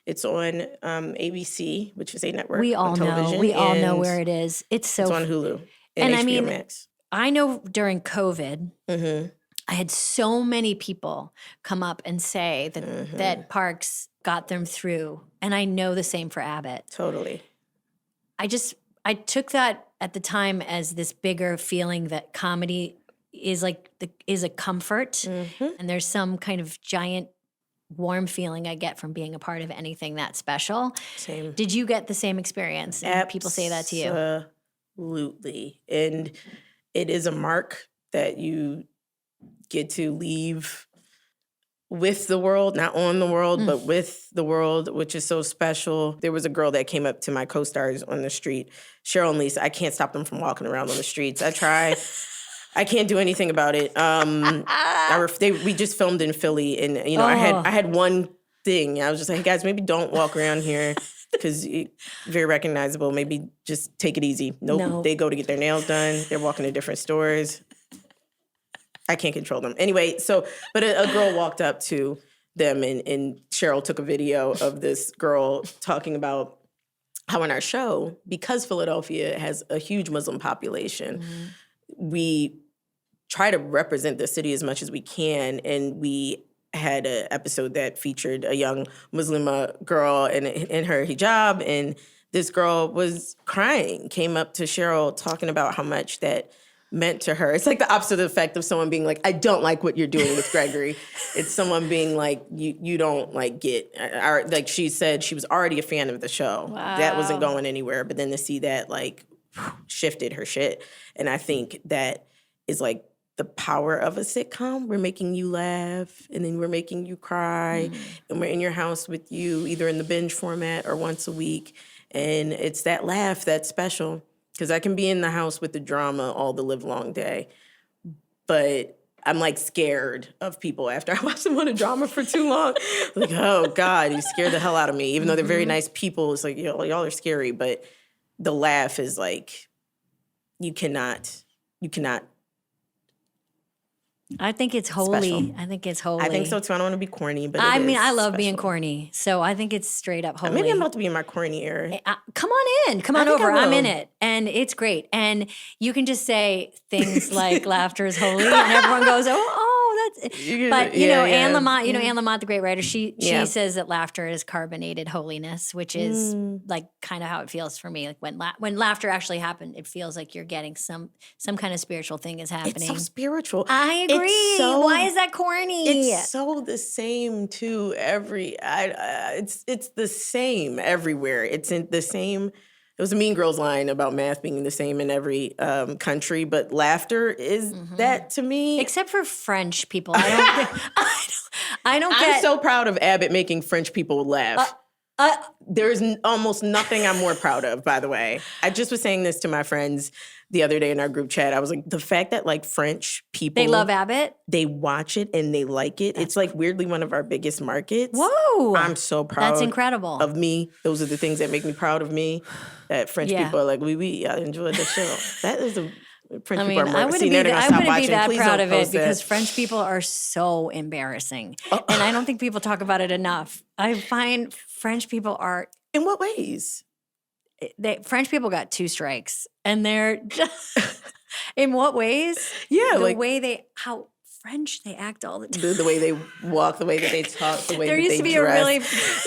It's on ABC, which is a network. We all know. We all know where it is. It's on Hulu. And HBO Max. I know during COVID, I had so many people come up and say that Parks got them through. And I know the same for Abbott. Totally. I took that at the time as this bigger feeling that comedy is a comfort. And there's some kind of giant warm feeling I get from being a part of anything that special. Same. Did you get the same experience? And people say that to you? Absolutely. And it is a mark that you get to leave with the world, not on the world, but with the world, which is so special. There was a girl that came up to my co-stars on the street, Cheryl and Lisa. I can't stop them from walking around on the streets. I try. I can't do anything about it. We just filmed in Philly, and I had one thing. I was just like, hey guys, maybe don't walk around here because very recognizable. Maybe just take it easy. Nope. They go to get their nails done. They're walking to different stores. I can't control them. Anyway, but a girl walked up to them, and Cheryl took a video of this girl talking about how in our show, because Philadelphia has a huge Muslim population, we try to represent the city as much as we can, and we had an episode that featured a young Muslima girl in her hijab, and this girl was crying, came up to Cheryl talking about how much that meant to her. It's like the opposite effect of someone being like, I don't like what you're doing with Gregory. It's someone being like, you don't like she said she was already a fan of the show. Wow. That wasn't going anywhere, but then to see that shifted her shit. And I think that is like the power of a sitcom. We're making you laugh, and then we're making you cry, and we're in your house with you, either in the binge format or once a week. And it's that laugh that's special, because I can be in the house with the drama all the live long day, but I'm scared of people after I watch them on a drama for too long. Oh God, you scared the hell out of me. Even though they're very nice people, it's like, y'all are scary, but the laugh is you cannot. I think it's holy. Special. I think it's holy. I think so too. I don't want to be corny, but I love being corny, so I think it's straight up holy. Maybe I'm about to be in my corny era. Come on in. Come on over. I'm in it. And it's great. And you can just say things like laughter is holy, and everyone goes, oh, oh, that's. But Anne Lamott, Anne Lamott, the great writer, she says that laughter is carbonated holiness, which is like kind of how it feels for me. Like when laughter actually happened, it feels like you're getting some kind of spiritual thing is happening. It's so spiritual. I agree. Why is that corny? It's so the same too. It's the same everywhere. It's in the same. It was a Mean Girls line about math being the same in every country, but laughter is that to me. Except for French people. I don't get. I'm so proud of Abbott making French people laugh. There's almost nothing I'm more proud of, by the way. I just was saying this to my friends the other day in our group chat. I was like, the fact that like French people. They love Abbott? They watch it and they like it. It's like weirdly one of our biggest markets. Whoa. I'm so proud. That's incredible. Of me. Those are the things that make me proud of me. That French people are like, I enjoyed the show. That is a French people are more. I wouldn't be that proud of it because French people are so embarrassing. And I don't think people talk about it enough. I find French people are. In what ways? French people got 2 strikes and they're just, in what ways? Yeah. The way how French they act all the time. The way they walk, the way that they talk, the way there that used they to be dress.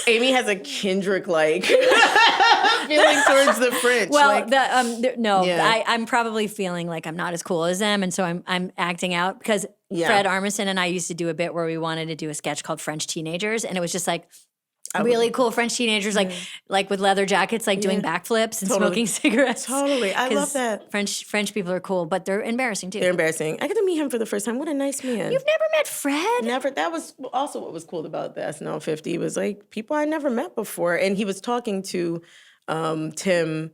a really. Amy has a Kendrick-like feeling towards the French. Well, I'm probably feeling like I'm not as cool as them, and so I'm acting out because Fred Armisen and I used to do a bit where we wanted to do a sketch called French Teenagers, and it was just like. Really cool French teenagers, like with leather jackets, like doing backflips and smoking cigarettes. Totally, I love that. French people are cool, but they're embarrassing too. They're embarrassing. I got to meet him for the first time. What a nice man. You've never met Fred? Never. That was also what was cool about the SNL 50 was like people I never met before, and he was talking to Tim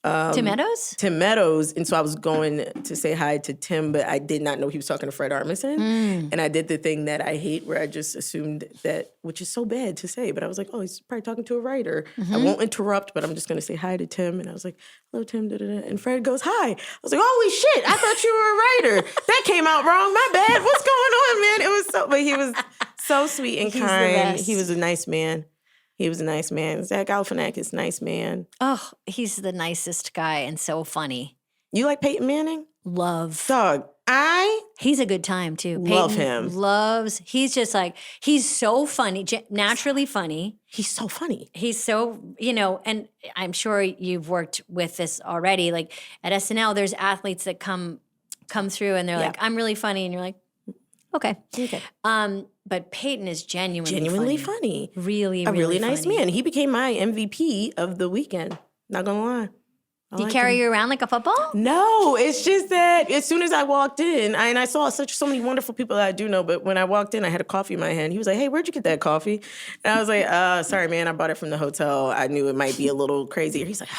Meadows? Tim Meadows. And so I was going to say hi to Tim, but I did not know he was talking to Fred Armisen. And I did the thing that I hate where I just assumed that, which is so bad to say, but I was like, oh, he's probably talking to a writer. I won't interrupt, but I'm just going to say hi to Tim. And I was like, hello, Tim. Da-da-da. And Fred goes, hi. I was like, holy shit, I thought you were a writer. That came out wrong. My bad. What's going on, man? It was so, but he was so sweet and kind. He was a nice man. He was a nice man. Zach Galifianakis, nice man. Oh, he's the nicest guy and so funny. You like Peyton Manning? Love. Dog, He's a good time too. Love Peyton him. He's just like, he's so funny, naturally funny. He's so funny. He's so, and I'm sure you've worked with this already. Like at SNL, there's athletes that come through and they're like, I'm really funny. And you're like, okay. But Peyton is genuinely funny. Really, a really nice funny. man. He became my MVP of the weekend. Not gonna lie. Do you carry you around like a football? No, it's just that as soon as I walked in, I saw so many wonderful people that I do know, but when I walked in, I had a coffee in my hand. He was like, hey, where'd you get that coffee? And I was like, sorry, man, I bought it from the hotel. I knew it might be a little crazy. He's like,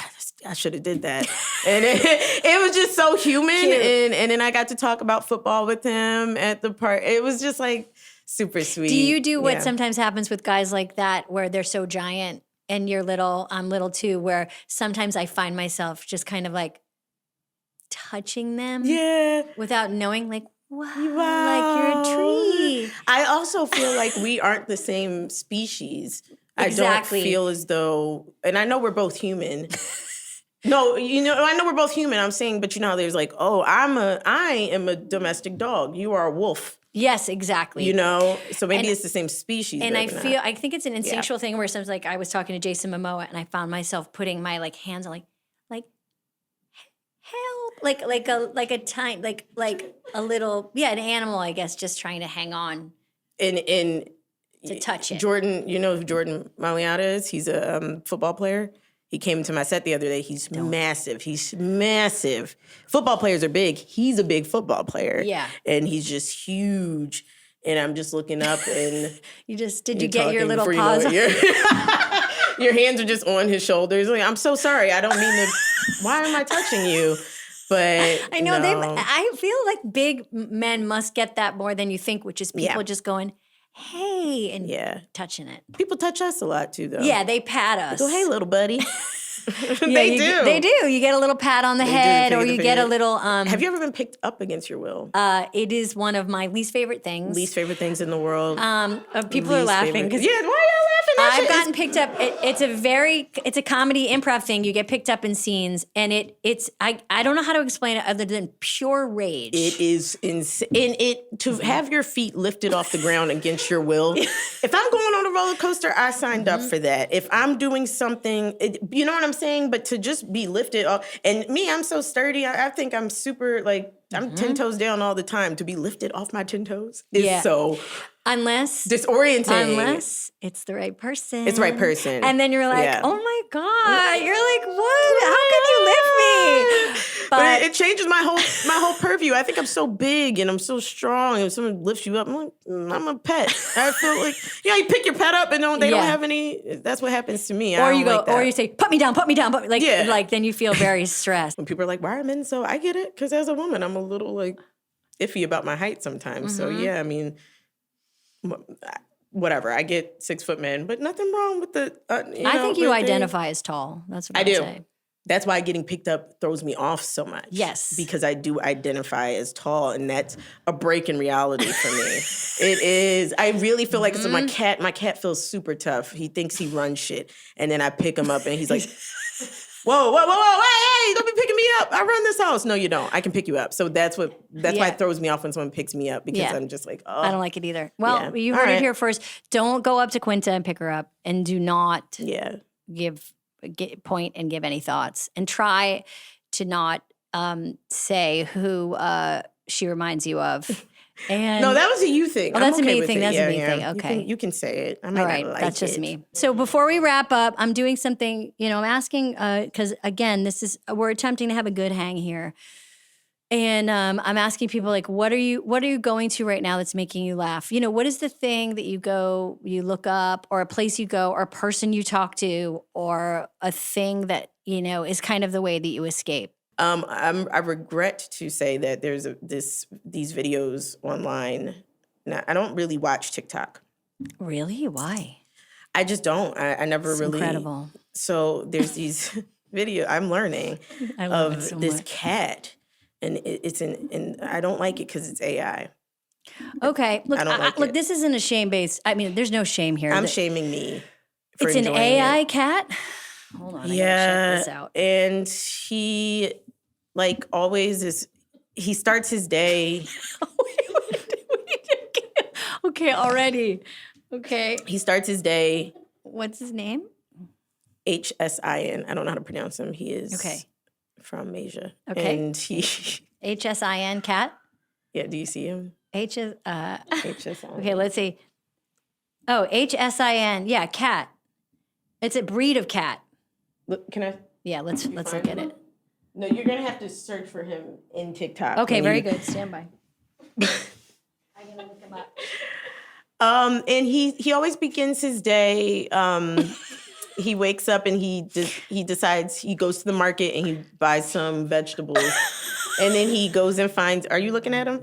I should have did that. And it was just so human. And then I got to talk about football with him at the park. It was just like super sweet. Do you do what sometimes happens with guys like that where they're so giant and you're little, I'm little too, where sometimes I find myself just kind of like touching them without knowing like, wow, like you're a tree. I also feel like we aren't the same species. Exactly. I don't feel as though, and I know we're both human. No, I know we're both human. I'm saying, but how there's like, oh, I am a domestic dog. You are a wolf. Yes, exactly. So maybe it's the same species. And I think it's an instinctual thing where sometimes like I was talking to Jason Momoa and I found myself putting my like hands on like help, like a tiny, like a little, an animal, I guess, just trying to hang on. To touch it. Jordan, you know who Jordan Malliata is? He's a football player. He came to my set the other day. He's massive. He's massive. Football players are big. He's a big football player. Yeah. And he's just huge. And I'm just looking up and... Did you get your little paws on? Your hands are just on his shoulders. Like, I'm so sorry. I don't mean to... Why am I touching you? But I know I feel like big men must get that more than you think, which is people just going... hey, and touching it. People touch us a lot too, though. Yeah, they pat us. They go, hey, little buddy. They do. They do. You get a little pat on the They do, head, they or do, you they get do. a little. Have you ever been picked up against your will? It is one of my least favorite things. Least favorite things in the world. People are Least laughing favorite- because Yeah, why are y'all laughing? That I've shit is- gotten picked up. It's a comedy improv thing. You get picked up in scenes, and I don't know how to explain it other than pure rage. It is insane. And to have your feet lifted off the ground against your will. If I'm going on a roller coaster, I signed up for that. If I'm doing something, you know what I'm saying? But to just be lifted off, and me, I'm so sturdy. I think I'm super, like, I'm 10 toes down all the time. To be lifted off my 10 toes is so Unless disorienting. Unless it's the right person. It's the right person. And then you're like, Yeah. oh my God. You're like, what? How can you lift me? But it changes my whole purview. I think I'm so big and I'm so strong. If someone lifts you up, I'm like, I'm a pet. I feel like, you pick your pet up and they don't have any. That's what happens to me. Or you go, or you say, put me down, put me down, put me. Like then you feel very stressed. When people are like, why are men so? I get it, because as a woman, I'm a little like iffy about my height sometimes. So yeah, I mean, whatever. I get 6 foot men, but nothing wrong with the. I think you identify as tall. That's what I do. say. That's why getting picked up throws me off so much. Yes. Because I do identify as tall, and that's a break in reality for me. It is. I really feel like it's my cat. My cat feels super tough. He thinks he runs shit. And then I pick him up, and he's like, whoa, hey, don't be picking me up. I run this house. No, you don't. I can pick you up. So that's why it throws me off when someone picks me up, because I'm just like, oh. I don't like it either. Well, you heard it here first. Don't go up to Quinta and pick her up, and do not point and give any thoughts, and try to not say who she reminds you of. And no, that was a you thing. Oh, that's I'm okay a me with thing. it. That's Yeah, a me yeah. thing. Okay. You can say it. I might all right, not like that's just it. me. So before we wrap up, I'm doing something, I'm asking, because again, we're attempting to have a good hang here. And I'm asking people, like, what are you going to right now that's making you laugh? What is the thing that you look up, or a place you go, or a person you talk to, or a thing that, is kind of the way that you escape? I regret to say that there's these videos online. Now, I don't really watch TikTok. Really? Why? I just don't. I never It's really. incredible. So there's these videos I'm learning I love of it so this much. cat, and and I don't like it because it's AI. Okay. Look, I don't like it. this isn't a shame-based. I mean, there's no shame here. I'm shaming me. For It's an enjoying AI it. cat? Hold on, I gotta check this out. And he, like, always is. He starts his day. Okay, already. Okay. He starts his day. What's his name? HSIN. I don't know how to pronounce him. He is from Asia. Okay. And he. HSIN cat? Yeah. Do you see him? HSIN. HSIN. Okay, let's see. Oh, HSIN. Yeah, cat. It's a breed of cat. Look, can I? Yeah, let's look at it. No, you're gonna have to search for him in TikTok. Okay, very good. Stand by. I'm gonna look him up. And he always begins his day. He wakes up and he decides he goes to the market and he buys some vegetables, and then he goes and finds. Are you looking at him?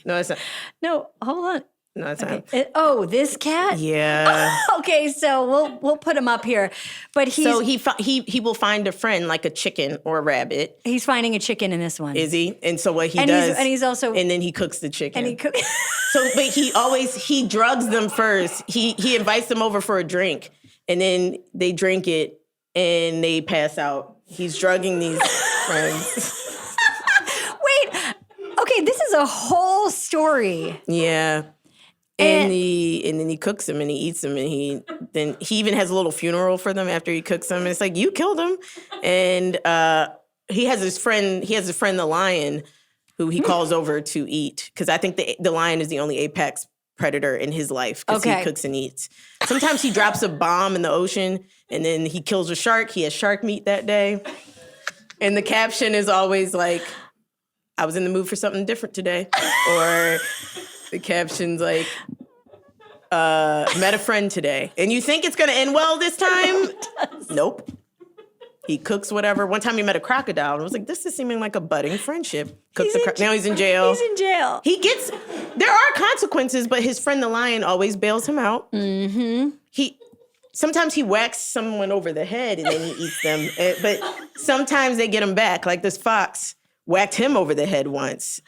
No, it's not. No, hold on. No, it's Okay. not. This cat? Yeah. Okay, so we'll put him up here. But So he will find a friend, like a chicken or a rabbit. he's finding a chicken in this one. Is he? And so what he and does, he's also and then he cooks the chicken. and he cooks. So, but he drugs them first. He invites them over for a drink, and then they drink it and they pass out. He's drugging these friends. Wait. Okay, this is a whole story. Yeah. And then he cooks them and he eats them, and he even has a little funeral for them after he cooks them. And it's like, you killed him. And he has his friend the lion, who he calls over to eat, because I think the lion is the only apex predator in his life, because he cooks and eats. Sometimes he drops a bomb in the ocean and then he kills a shark. He has shark meat that day. And the caption is always like, I was in the mood for something different today. Or the caption's like, met a friend today. And you think it's gonna end well this time? Nope. He cooks whatever. One time he met a crocodile and was like, this is seeming like a budding friendship. Now he's in jail. He's in jail. There are consequences, but his friend the lion always bails him out. Mm-hmm. sometimes he whacks someone over the head and then he eats them. But sometimes they get him back. Like this fox whacked him over the head once.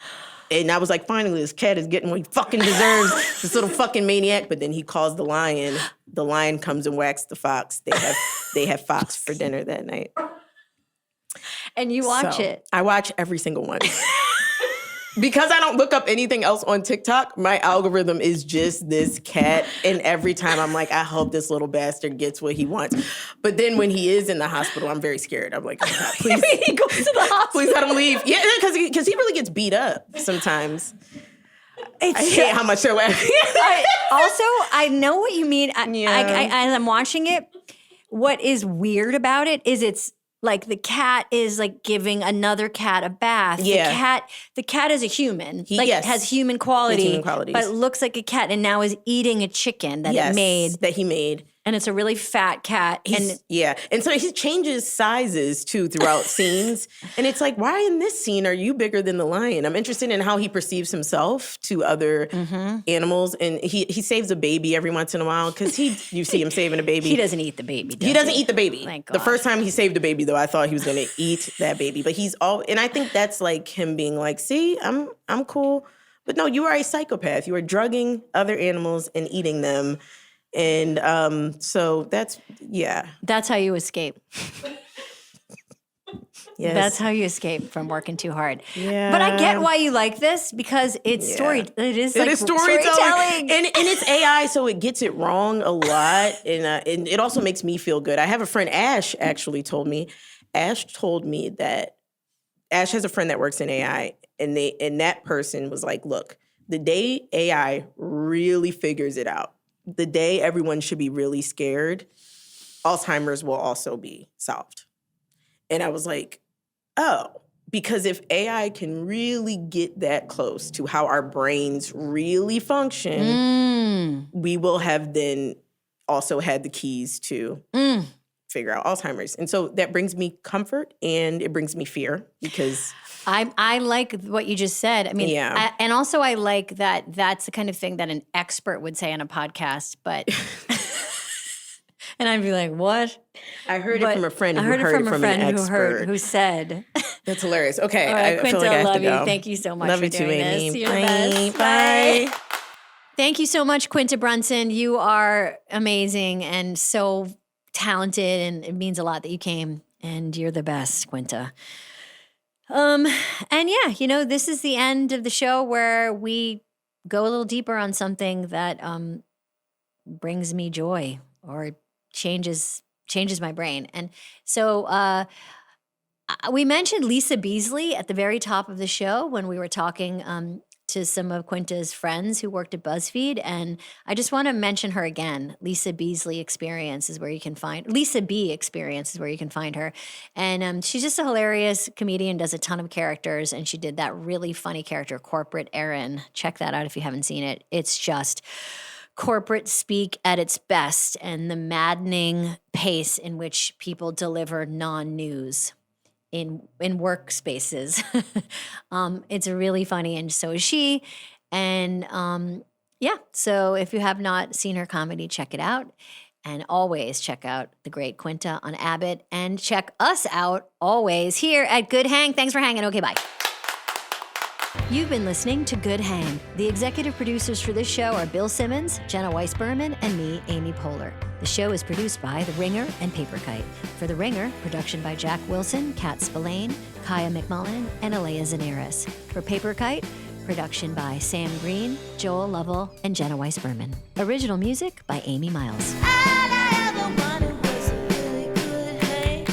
And I was like, finally, this cat is getting what he fucking deserves, this little fucking maniac. But then he calls the lion. The lion comes and whacks the fox. They have fox for dinner that night. And you watch it. I watch every single one. Because I don't look up anything else on TikTok, my algorithm is just this cat. And every time I'm like, I hope this little bastard gets what he wants. But then when he is in the hospital, I'm very scared. I'm like, oh God, please. He goes to the hospital. Please let him leave. Yeah, because he really gets beat up sometimes. I hate how much they're laughing. I know what you mean. As I'm watching it, what is weird about it is it's like the cat is like giving another cat a bath. Yeah. The cat is a human. Yes. Has human qualities. But it looks like a cat and now is eating a chicken that he made. And it's a really fat cat. And so he changes sizes too throughout scenes. And it's like, why in this scene are you bigger than the lion? I'm interested in how he perceives himself to other animals. And he saves a baby every once in a while because you see him saving a baby. He doesn't eat the baby. He doesn't eat the baby. Thank God. The first time he saved a baby, though, I thought he was going to eat that baby. But and I think that's like him being like, see, I'm cool. But no, you are a psychopath. You are drugging other animals and eating them. And so that's how you escape. Yes. That's how you escape from working too hard. Yeah. But I get why you like this because it's It is storytelling. And it's AI, so it gets it wrong a lot. And it also makes me feel good. I have a friend, Ash, actually told me that Ash has a friend that works in AI, and that person was like, look, the day AI really figures it out, the day everyone should be really scared, Alzheimer's will also be solved. And I was like, oh, because if AI can really get that close to how our brains really function, we will have then also had the keys to figure out Alzheimer's. And so that brings me comfort and it brings me fear because I like what you just said. I mean, and also I like that that's the kind of thing that an expert would say on a podcast, but and I'd be like, what? I heard it from a friend who heard it from an expert. Who said. That's hilarious. Okay. All right, I Quinta, feel like I have to love go. you. Thank you so much love for you too, doing Amy. this. You're Bye. the best. Bye. Thank you so much, Quinta Brunson. You are amazing and so talented, and it means a lot that you came, and you're the best, Quinta. And yeah, this is the end of the show where we go a little deeper on something that brings me joy or changes my brain. And so we mentioned Lisa Beasley at the very top of the show when we were talking to some of Quinta's friends who worked at BuzzFeed. And I just want to mention her again. Lisa B Experience is where you can find her. And she's just a hilarious comedian, does a ton of characters. And she did that really funny character, Corporate Erin. Check that out if you haven't seen it. It's just corporate speak at its best and the maddening pace in which people deliver non-news in workspaces. It's really funny, and so is she. And so if you have not seen her comedy, check it out. And always check out the great Quinta on Abbott, and check us out always here at Good Hang. Thanks for hanging. Okay, bye. You've been listening to Good Hang. The executive producers for this show are Bill Simmons, Jenna Weiss-Berman, and me, Amy Poehler. The show is produced by The Ringer and Paper Kite. For The Ringer, production by Jack Wilson, Kat Spillane, Kaya McMullen, and Aleya Zenieris. For Paper Kite, production by Sam Green, Joel Lovell, and Jenna Weiss-Berman. Original music by Amy Miles.